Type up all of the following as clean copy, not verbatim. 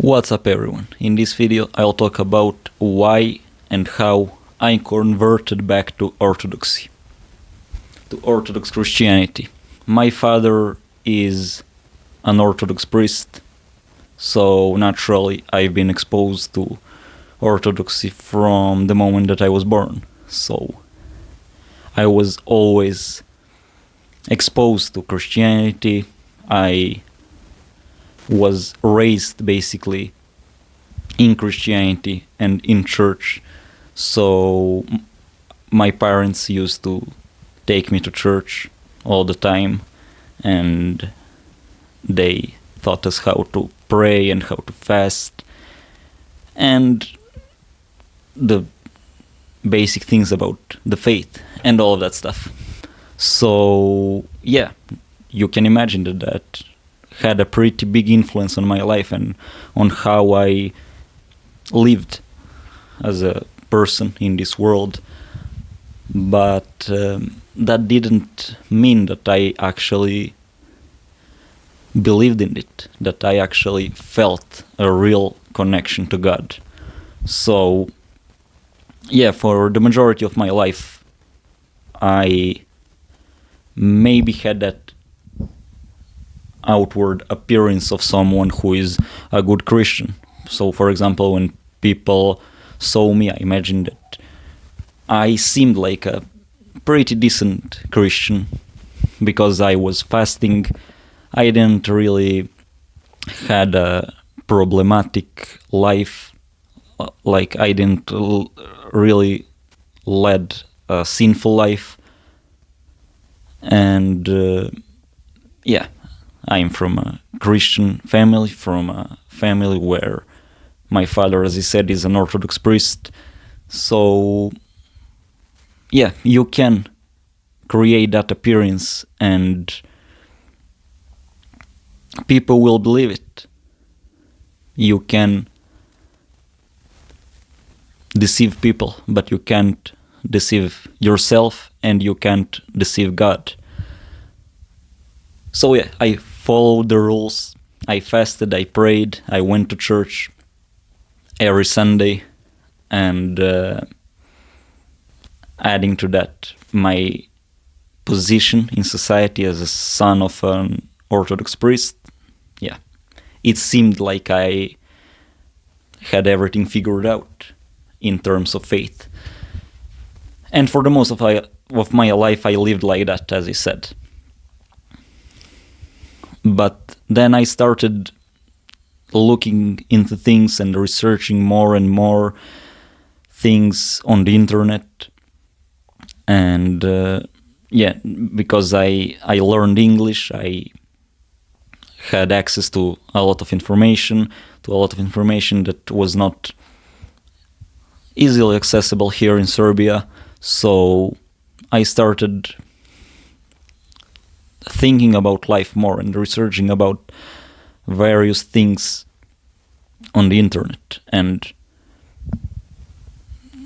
What's up everyone? In this video I'll talk about why and how I converted back to Orthodoxy, to Orthodox Christianity. My father is an Orthodox priest, so naturally I've been exposed to Orthodoxy from the moment that I was born. So I was always exposed to Christianity. I was raised basically in Christianity and in church, so my parents used to take me to church all the time, and they taught us how to pray and how to fast and the basic things about the faith and all of that stuff. So yeah, you can imagine that had a pretty big influence on my life and on how I lived as a person in this world. But that didn't mean that I actually believed in it, that I actually felt a real connection to God. So yeah, for the majority of my life I maybe had that outward appearance of someone who is a good Christian. So for example, when people saw me, I imagined that I seemed like a pretty decent Christian because I was fasting. I didn't really had a problematic life, like I didn't really led a sinful life. And yeah, I'm from a Christian family, from a family where my father, as he said, is an Orthodox priest. So yeah, you can create that appearance and people will believe it. You can deceive people, but you can't deceive yourself and you can't deceive God. So yeah, I followed the rules. I fasted, I prayed, I went to church every Sunday, and adding to that my position in society as a son of an Orthodox priest, yeah, it seemed like I had everything figured out in terms of faith. And for the most of my life I lived like that, as I said. But then I started looking into things and researching more and more things on the internet. And yeah, because I learned English, I had access to a lot of information, that was not easily accessible here in Serbia. So I started thinking about life more and researching about various things on the internet. And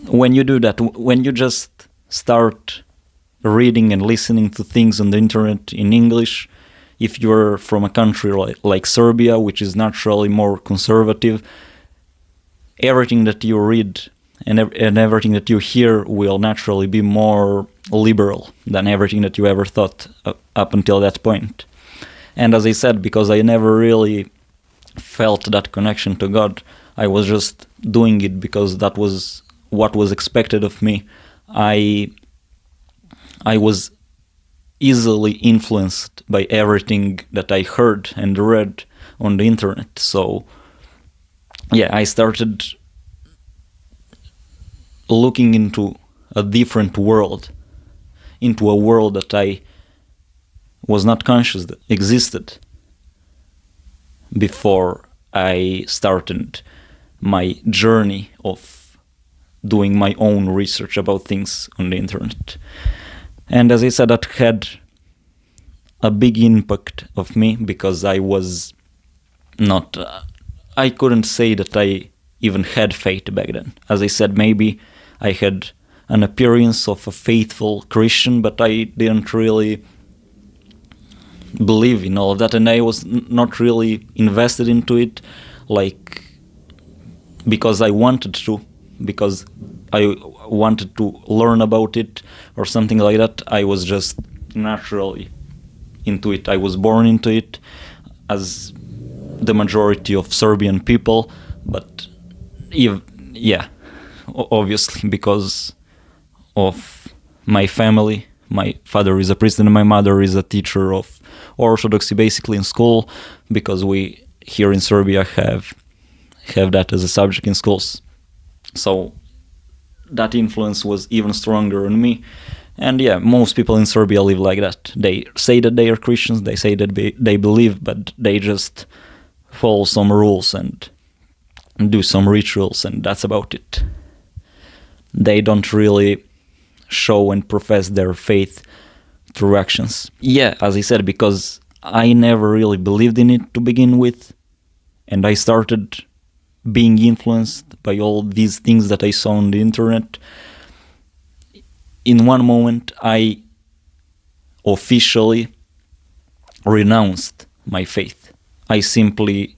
when you do that, when you just start reading and listening to things on the internet in English, if you're from a country like Serbia, which is naturally more conservative, everything that you read and everything that you hear will naturally be more liberal than everything that you ever thought up until that point. And as I said, because I never really felt that connection to God, I was just doing it because that was what was expected of me. I was easily influenced by everything that I heard and read on the internet. So yeah, I started looking into a different world, into a world that I was not conscious that existed before I started my journey of doing my own research about things on the internet. And as I said, that had a big impact of me because I was not, I couldn't say that I even had faith back then. As I said, maybe I had an appearance of a faithful Christian, but I didn't really believe in all of that, and I was not really invested into it. Like because I wanted to, because I wanted to learn about it or something like that. I was just naturally into it. I was born into it, as the majority of Serbian people, but obviously because of my family. My father is a priest and my mother is a teacher of Orthodoxy, basically in school, because we here in Serbia have that as a subject in schools. So that influence was even stronger on me. And yeah, most people in Serbia live like that. They say that they are Christians, they say that they believe, but they just follow some rules and do some rituals, and that's about it. They don't really show and profess their faith through actions. Yeah, as I said, because I never really believed in it to begin with, and I started being influenced by all these things that I saw on the internet. In one moment, I officially renounced my faith. I simply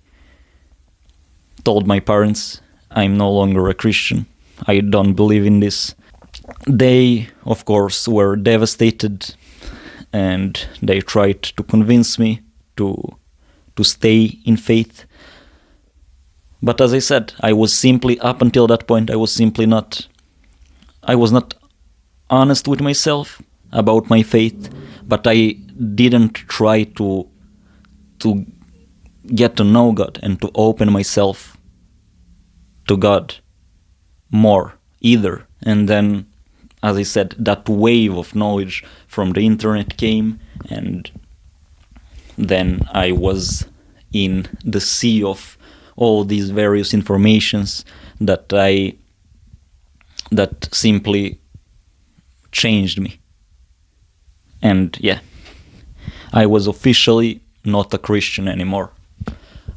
told my parents, I'm no longer a Christian. I don't believe in this. They, of course, were devastated, and they tried to convince me to stay in faith. But as I said, I was simply, up until that point, I was not honest with myself about my faith, but I didn't try to get to know God and to open myself to God more either. And then, as I said, that wave of knowledge from the internet came, and then I was in the sea of all these various informations that simply changed me. And yeah, I was officially not a Christian anymore.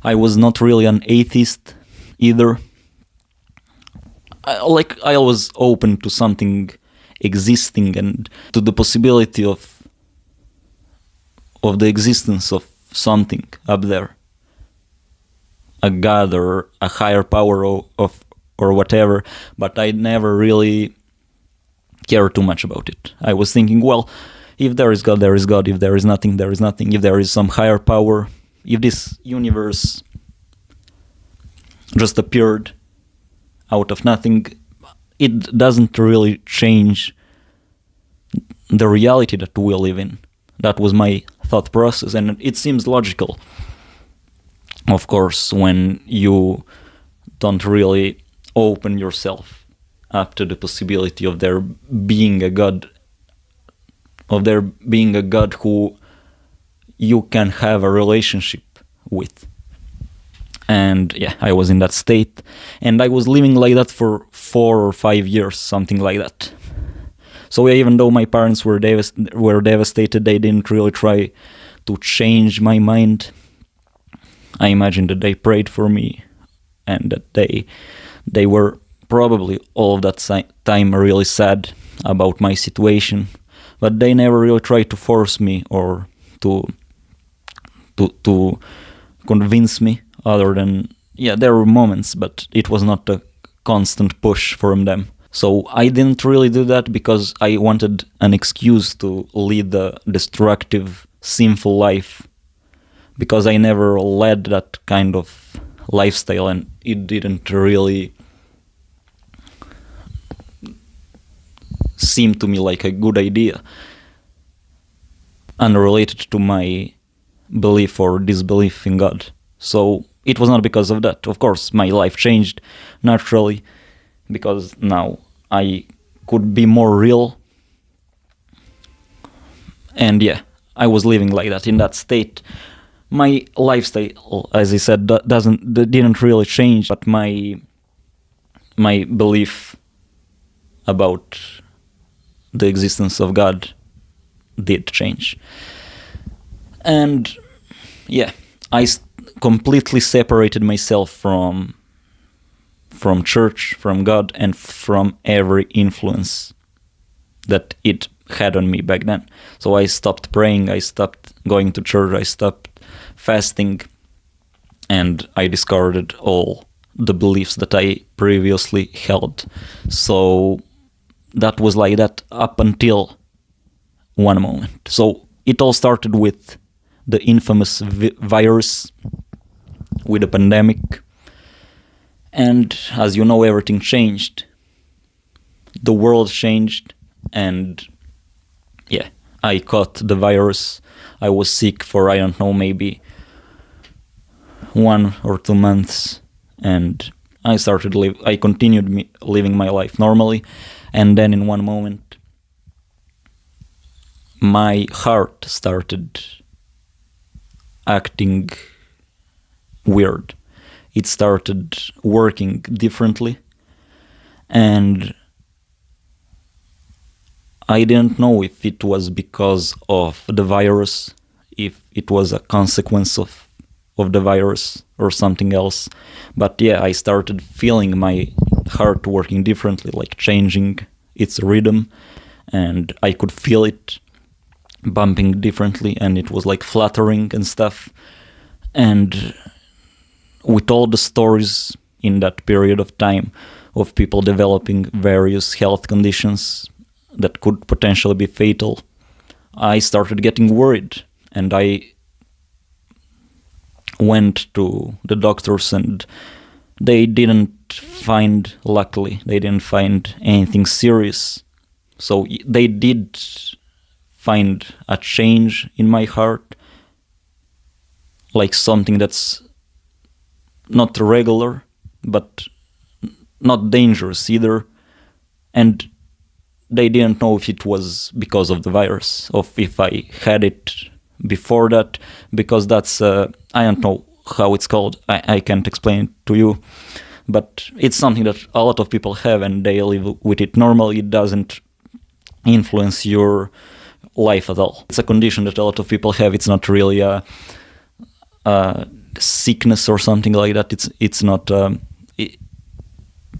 I was not really an atheist either. I was open to something existing and to the possibility of the existence of something up there, a God or a higher power or whatever, but I never really cared too much about it. I was thinking, well, if there is God, there is God. If there is nothing, there is nothing. If there is some higher power, if this universe just appeared out of nothing, it doesn't really change the reality that we live in. That was my thought process, and it seems logical. Of course, when you don't really open yourself up to the possibility of there being a God, who you can have a relationship with. And yeah, I was in that state, and I was living like that for 4 or 5 years, something like that. So yeah, even though my parents were devastated, they didn't really try to change my mind. I imagine that they prayed for me, and that they were probably all of that time really sad about my situation, but they never really tried to force me or to convince me. Other than, yeah, there were moments, but it was not a constant push from them. So I didn't really do that because I wanted an excuse to lead the destructive, sinful life, because I never led that kind of lifestyle, and it didn't really seem to me like a good idea, unrelated to my belief or disbelief in God. So it was not because of that. Of course, my life changed naturally, because now I could be more real. And yeah, I was living like that, in that state. My lifestyle, as I said, didn't really change, but my belief about the existence of God did change. And yeah, I completely separated myself from church, from God, and from every influence that it had on me back then. So I stopped praying, I stopped going to church, I stopped fasting, and I discarded all the beliefs that I previously held. So that was like that up until one moment. So it all started with the infamous virus, with the pandemic. And as you know, everything changed. The world changed, and yeah, I caught the virus. I was sick for, I don't know, maybe 1 or 2 months, and I continued living my life normally, and then in one moment, my heart started acting weird. It started working differently, and I didn't know if it was because of the virus, if it was a consequence of the virus or something else. But yeah, I started feeling my heart working differently, like changing its rhythm, and I could feel it bumping differently, and it was like fluttering and stuff. And with all the stories in that period of time of people developing various health conditions that could potentially be fatal, I started getting worried, and I went to the doctors, and luckily, they didn't find anything serious. So they did find a change in my heart, like something that's not regular, but not dangerous either. And they didn't know if it was because of the virus, or if I had it before that, because that's, I don't know how it's called, I can't explain it to you, but it's something that a lot of people have, and they live with it normally. It doesn't influence your life at all. It's a condition that a lot of people have. It's not really a sickness or something like that. It's not, I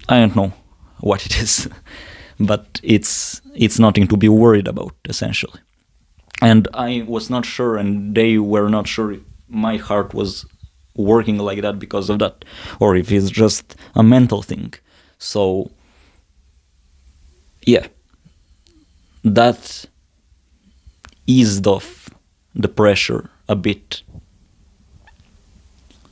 don't know what it is, but it's nothing to be worried about, essentially. And I was not sure, and they were not sure if my heart was working like that because of that, or if it's just a mental thing. So yeah, that eased off the pressure a bit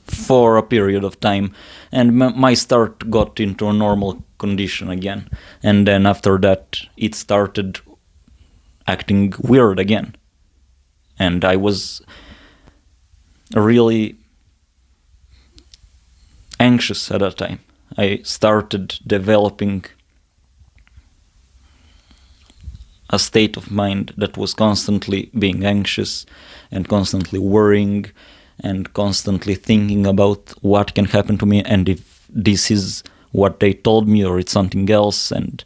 for a period of time, and my start got into a normal condition again. And then after that, it started acting weird again, and I was really anxious at that time. I started developing a state of mind that was constantly being anxious and constantly worrying and constantly thinking about what can happen to me, and if this is what they told me or it's something else, and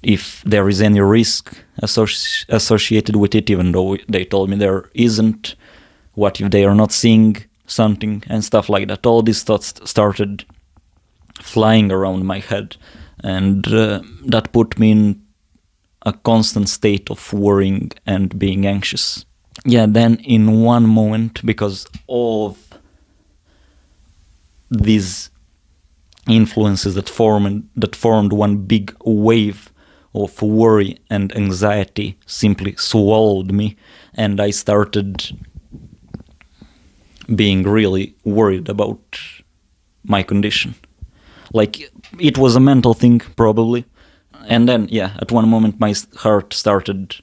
if there is any risk associated with it, even though they told me there isn't. What if they are not seeing something, and stuff like that. All these thoughts started flying around my head, and that put me in a constant state of worrying and being anxious. Yeah, then in one moment, because of these influences that formed one big wave of worry and anxiety, simply swallowed me, and I started being really worried about my condition. Like, it was a mental thing, probably. And then, yeah, at one moment my heart started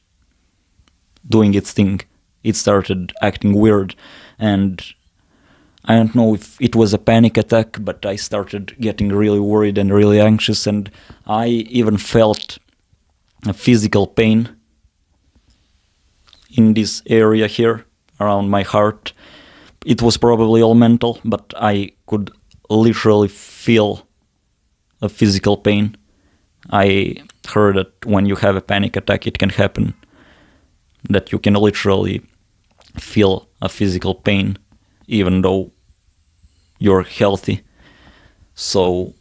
doing its thing. It started acting weird, and I don't know if it was a panic attack, but I started getting really worried and really anxious, and I even felt a physical pain in this area here around my heart. It was probably all mental, but I could literally feel a physical pain. I heard that when you have a panic attack, it can happen that you can literally feel a physical pain even though you're healthy. So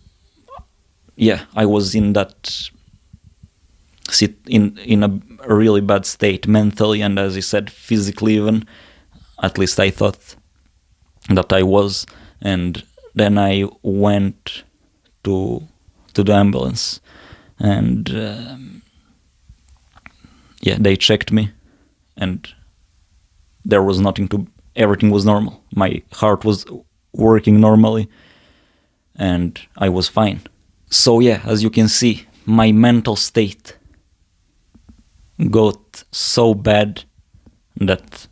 yeah, I was in that in a really bad state mentally, and as I said, physically even. At least I thought that I was, and then I went to the ambulance, and they checked me, and there was nothing to. Everything was normal. My heart was working normally, and I was fine. So as you can see, my mental state got so bad that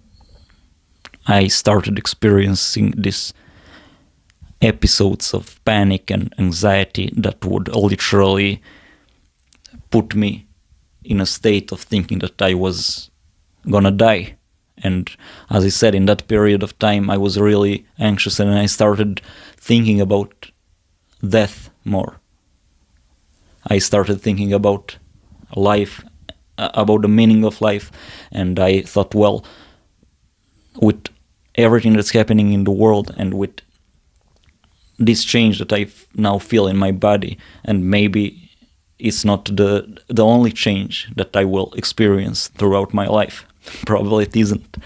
I started experiencing these episodes of panic and anxiety that would literally put me in a state of thinking that I was gonna die. And as I said, in that period of time, I was really anxious, and I started thinking about death more. I started thinking about life, about the meaning of life, and I thought, well, with everything that's happening in the world, and with this change that I now feel in my body, and maybe it's not the only change that I will experience throughout my life. Probably it isn't.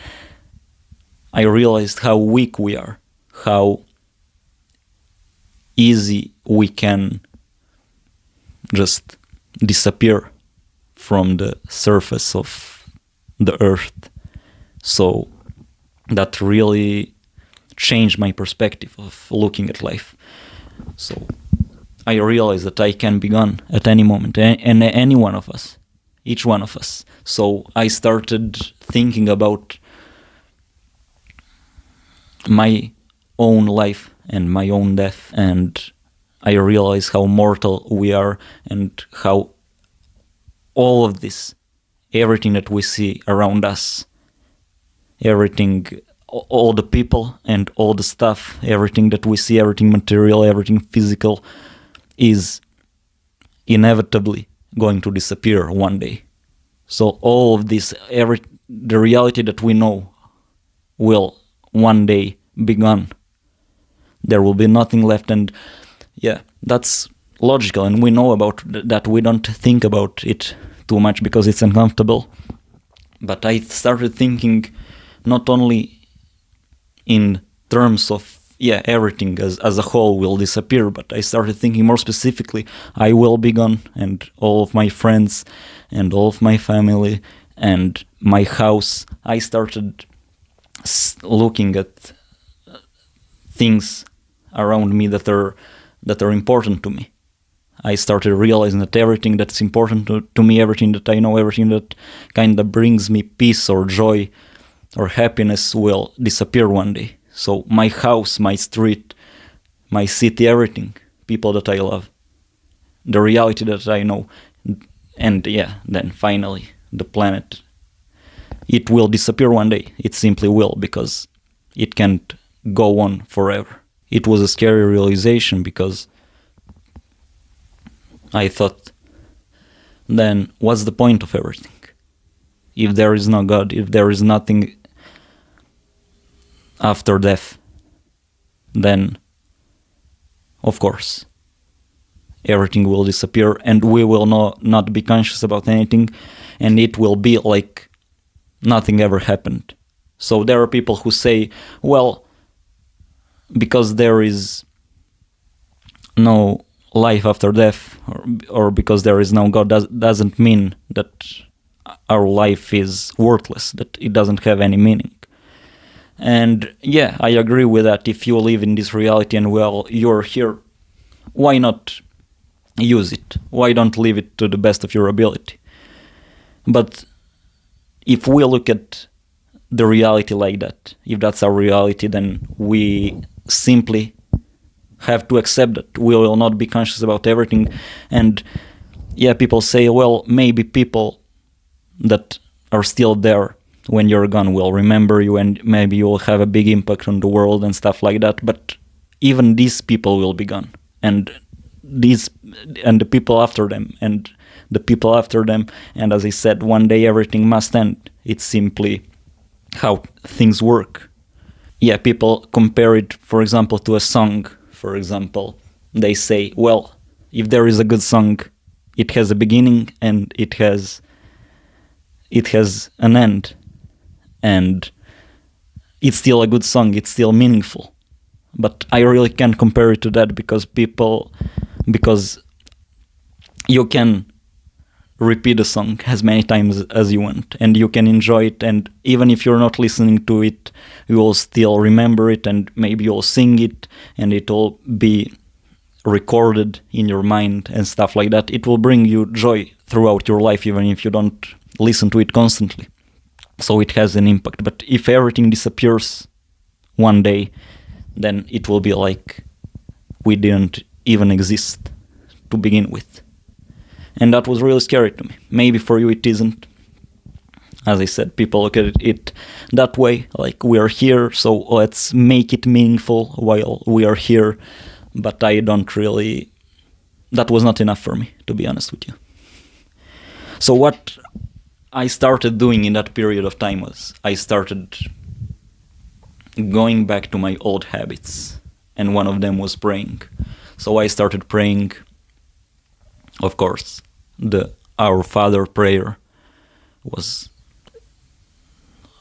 I realized how weak we are, how easy we can just disappear from the surface of the earth. So that really changed my perspective of looking at life. So I realized that I can be gone at any moment, and any one of us, each one of us. So I started thinking about my own life and my own death, and I realized how mortal we are, and how all of this, everything that we see around us, everything, all the people and all the stuff, everything that we see, everything material, everything physical, is inevitably going to disappear one day. So all of this, the reality that we know will one day be gone. There will be nothing left, and that's logical, and we know about that. We don't think about it too much because it's uncomfortable. But I started thinking not only in terms of everything as a whole will disappear, but I started thinking more specifically, I will be gone, and all of my friends and all of my family and my house. I started looking at things around me that are important to me. I started realizing that everything that's important to me, everything that I know, everything that kind of brings me peace or joy or happiness will disappear one day. So my house, my street, my city, everything, people that I love, the reality that I know, and then finally the planet, it will disappear one day. It simply will, because it can't go on forever. It was a scary realization, because I thought, then what's the point of everything? If there is no God, if there is nothing after death, then of course everything will disappear, and we will not be conscious about anything, and it will be like nothing ever happened. So there are people who say, well, because there is no life after death, or because there is no God, doesn't mean that our life is worthless, that it doesn't have any meaning. And I agree with that. If you live in this reality and you're here, why not use it? Why don't live it to the best of your ability? But if we look at the reality like that, if that's our reality, then we simply have to accept that we will not be conscious about everything. And people say, well, maybe people that are still there when you're gone will remember you, and maybe you will have a big impact on the world and stuff like that. But even these people will be gone, and the people after them, and the people after them, and as I said, one day everything must end. It's simply how things work. People compare it, for example, to a song. For example, they say, well, if there is a good song, it has a beginning and it has an end, and it's still a good song, it's still meaningful. but I really can't compare it to that because you can repeat a song as many times as you want, and you can enjoy it, and even if you're not listening to it, you will still remember it, and maybe you'll sing it, and it will be recorded in your mind and stuff like that. It will bring you joy throughout your life, even if you don't listen to it constantly. So it has an impact. But if everything disappears one day, then it will be like we didn't even exist to begin with. And that was really scary to me. Maybe for you it isn't. As I said, people look at it that way, like we are here, so let's make it meaningful while we are here. But I don't really... That was not enough for me, to be honest with you. So what I started doing in that period of time was I started going back to my old habits, and one of them was praying. So I started praying, of course. The Our Father prayer was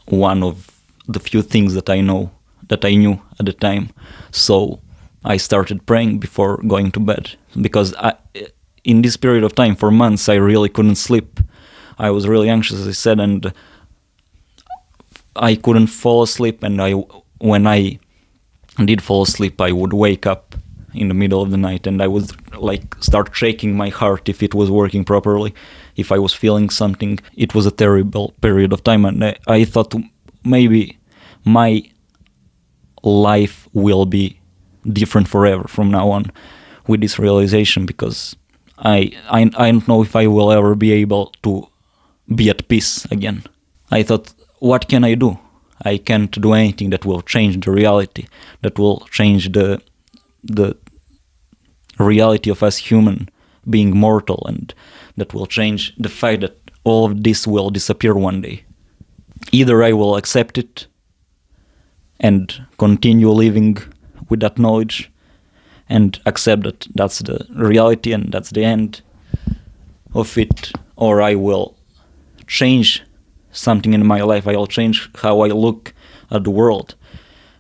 one of the few things that I knew at the time. So I started praying before going to bed, because in this period of time, for months, I really couldn't sleep. I was really anxious, as I said, and I couldn't fall asleep, and when I did fall asleep, I would wake up in the middle of the night, and I would start shaking my heart if it was working properly, if I was feeling something. It was a terrible period of time, and I thought maybe my life will be different forever from now on with this realization, because I don't know if I will ever be able to be at peace again. I thought, what can I do? I can't do anything that will change the reality, that will change the reality of us human being mortal, and that will change the fact that all of this will disappear one day. Either I will accept it and continue living with that knowledge and accept that that's the reality and that's the end of it, or I will change something in my life. I'll change how I look at the world.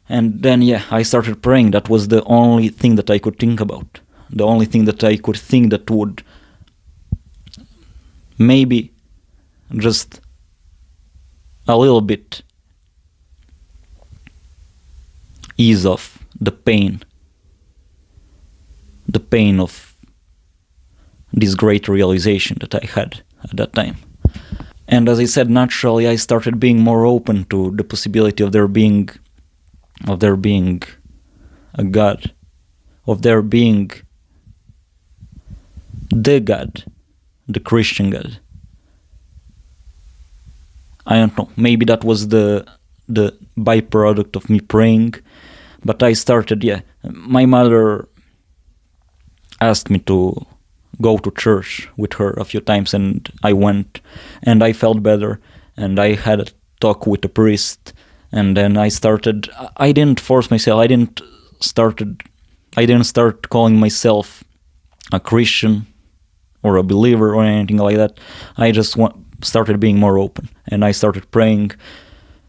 And then, I started praying. That was the only thing that I could think about. The only thing that I could think that would maybe just a little bit ease off the pain of this great realization that I had at that time. And as I said, naturally I started being more open to the possibility of there being a God, of there being the God, the Christian God. I don't know, maybe that was the byproduct of me praying, but I started, my mother asked me to go to church with her a few times, and I went, and I felt better, and I had a talk with the priest, and then I didn't force myself, I didn't start calling myself a Christian or a believer or anything like that. I just started being more open, and I started praying,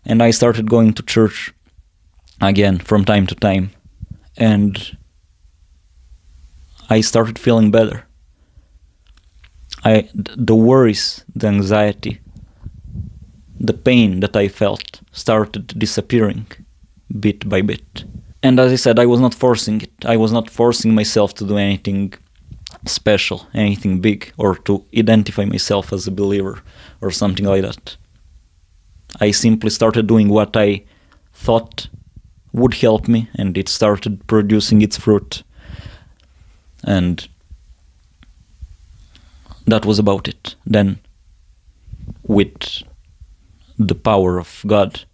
and I started going to church again from time to time, and I started feeling better. The worries, the anxiety, the pain that I felt started disappearing bit by bit. And as I said, I was not forcing it. I was not forcing myself to do anything special, anything big, or to identify myself as a believer or something like that. I simply started doing what I thought would help me, and it started producing its fruit. And that was about it. Then, with the power of God,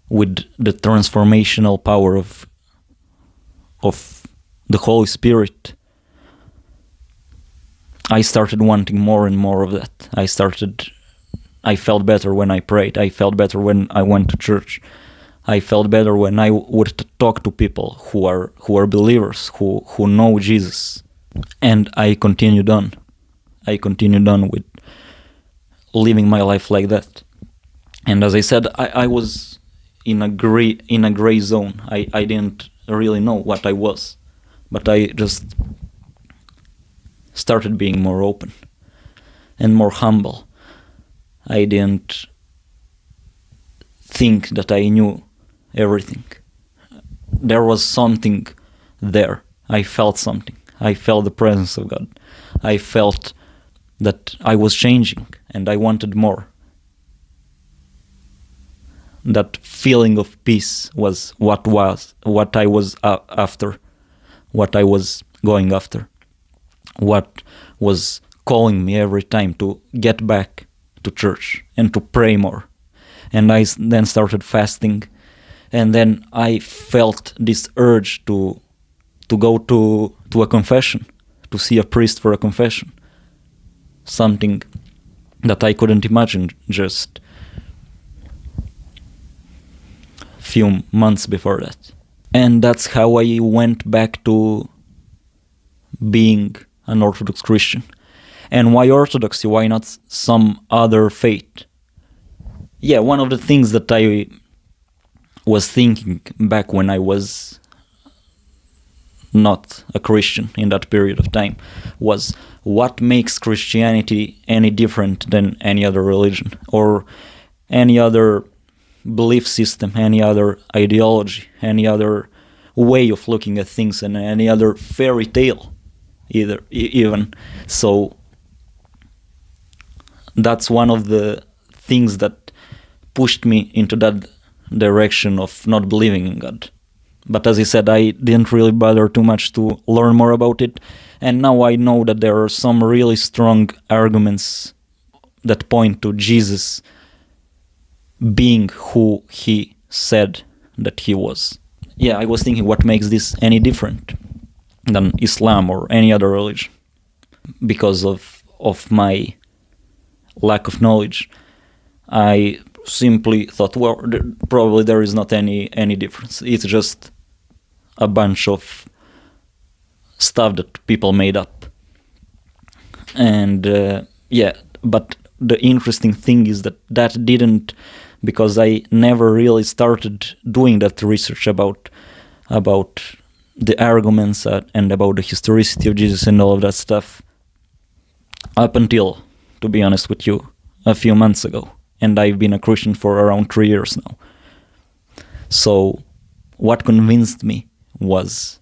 with the transformational power of the Holy Spirit, I started wanting more and more of that. I felt better when I prayed. I felt better when I went to church. I felt better when I would talk to people who are believers, who know Jesus. And I continued on. With living my life like that. And as I said, I was in a gray zone. I didn't really know what I was, but I just started being more open and more humble. I didn't think that I knew everything. There was something there. I felt something. I felt the presence of God. I felt that I was changing and I wanted more. That feeling of peace was what I was after, what I was going after, what was calling me every time to get back to church and to pray more. And I then started fasting, and then I felt this urge to go to a confession, to see a priest for a confession. Something that I couldn't imagine just few months before that. And that's how I went back to being an Orthodox Christian. And why Orthodoxy? Why not some other faith? Yeah, one of the things that I was thinking back when I was not a Christian in that period of time was, what makes Christianity any different than any other religion or any other belief system, any other ideology, any other way of looking at things, and any other fairy tale even. So that's one of the things that pushed me into that direction of not believing in God. But as I said, I didn't really bother too much to learn more about it, and now I know that there are some really strong arguments that point to Jesus being who he said that he was. Yeah, I was thinking, what makes this any different than Islam or any other religion? Because of my lack of knowledge, I simply thought, well, probably there is not any difference. It's just a bunch of stuff that people made up. And yeah, but the interesting thing is that didn't, because I never really started doing that research about the arguments and about the historicity of Jesus and all of that stuff up until, to be honest with you, a few months ago. And I've been a Christian for around 3 years now. So what convinced me was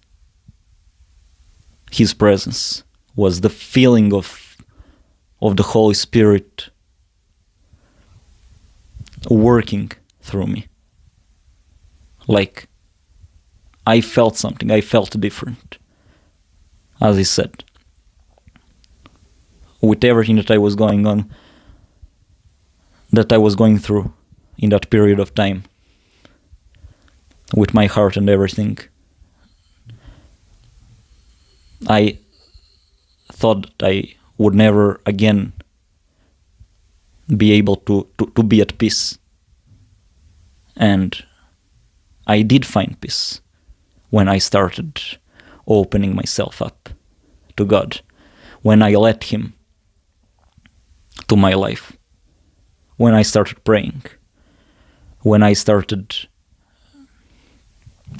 his presence, was the feeling of the Holy Spirit working through me. Like, I felt something, I felt different. As I said, with everything that I was going on, that I was going through in that period of time, with my heart and everything, I thought that I would never again be able to be at peace. And I did find peace when I started opening myself up to God, when I let him to my life, when I started praying, when I started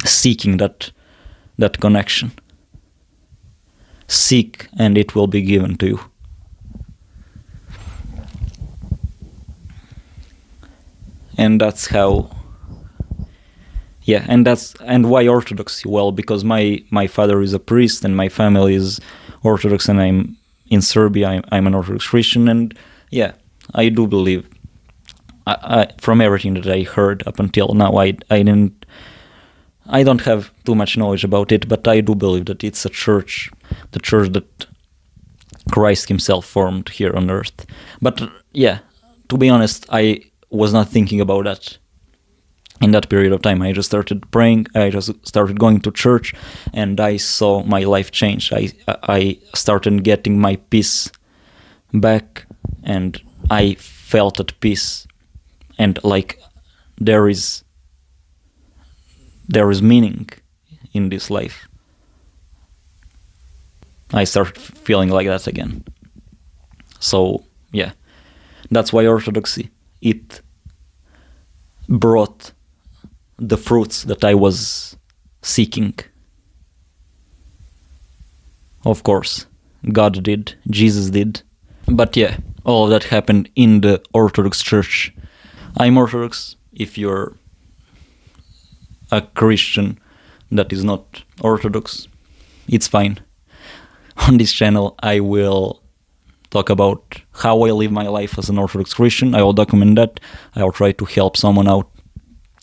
seeking that connection. Seek and it will be given to you. And that's how, yeah, and why Orthodoxy? Well, because my father is a priest and my family is Orthodox, and I'm in Serbia, I'm an Orthodox Christian, and yeah, I do believe, I from everything that I heard up until now, I don't have too much knowledge about it, but I do believe that it's a church, the church that Christ himself formed here on earth. But yeah, to be honest, I was not thinking about that in that period of time. I just started praying, I just started going to church, and I saw my life change. I started getting my peace back, and I felt at peace, and like there is meaning in this life. I started feeling like that again. So yeah, that's why Orthodoxy, it brought the fruits that I was seeking. Of course, God did, Jesus did. But yeah, all of that happened in the Orthodox Church. I'm Orthodox. If you're a Christian that is not Orthodox, it's fine. On this channel, I will talk about how I live my life as an Orthodox Christian. I will document that. I will try to help someone out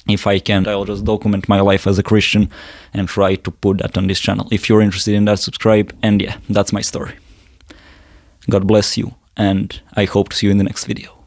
if I can. I will just document my life as a Christian and try to put that on this channel. If you're interested in that, subscribe. And yeah, that's my story. God bless you, and I hope to see you in the next video.